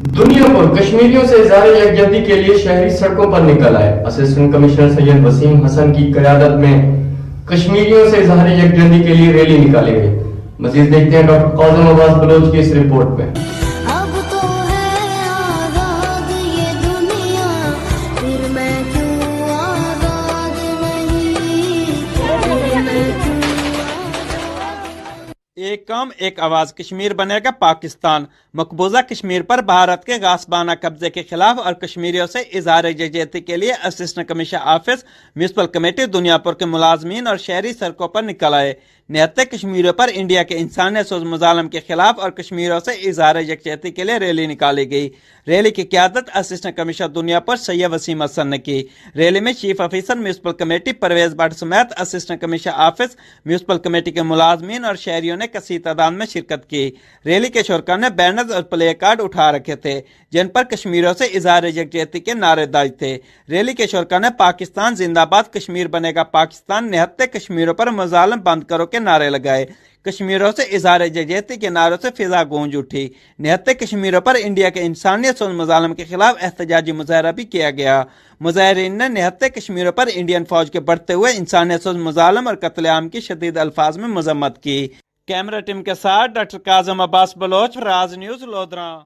دنیا پر کشمیریوں سے اظہار یکجہتی کے لیے شہری سڑکوں پر نکل آئے۔ اسسٹنٹ کمشنر سید وسیم حسن کی قیادت میں کشمیریوں سے اظہار یکجہتی کے لیے ریلی نکالی گئی۔ مزید دیکھتے ہیں ڈاکٹر قاسم عباس بلوچ کی اس رپورٹ میں۔ ایک قوم ایک آواز، کشمیر بنے گا پاکستان۔ مقبوضہ کشمیر پر بھارت کے غاصبانہ قبضے کے خلاف اور کشمیریوں سے اظہار یکجہتی کے لیے assistant commissioner office, municipal committee دنیا پور کے ملازمین اور شہری سڑکوں پر نکل آئے۔ نہتے کشمیریوں پر انڈیا کے انسانیت سوز مظالم کے خلاف اور کشمیریوں سے اظہار یکجہتی کے لیے ریلی نکالی گئی۔ ریلی کی قیادت اسسٹنٹ کمشنر دنیا پور سید وسیم حسن نے کی۔ ریلی میں chief officer municipal committee Pervez Butt سمیت assistant commissioner office, municipal committee کے ملازمین اور شہریوں نے کثیر تعداد میں شرکت کی۔ ریلی کے شرکاء نے بینرز اور پلے کارڈ اٹھا رکھے تھے جن پر کشمیریوں سے اظہار یکجہتی کے نعرے درج تھے۔ ریلی کے شرکاء نے پاکستان زندہ باد، کشمیر بنے گا پاکستان، نہتے کشمیریوں پر مظالم بند کرو کے نعرے لگائے۔ کشمیریوں سے اظہار یکجہتی کے نعروں سے فضا گونج اٹھی۔ نہتے کشمیریوں پر انڈیا کے انسانیت سوز مظالم کے خلاف احتجاجی مظاہرہ بھی کیا گیا۔ مظاہرین نے نہتے کشمیریوں پر انڈین فوج کے بڑھتے ہوئے انسانیت سوز مظالم اور قتل عام کی شدید الفاظ میں مذمت کی۔ کیمرہ ٹیم کے ساتھ ڈاکٹر قاسم عباس بلوچ، راز نیوز، لودھراں۔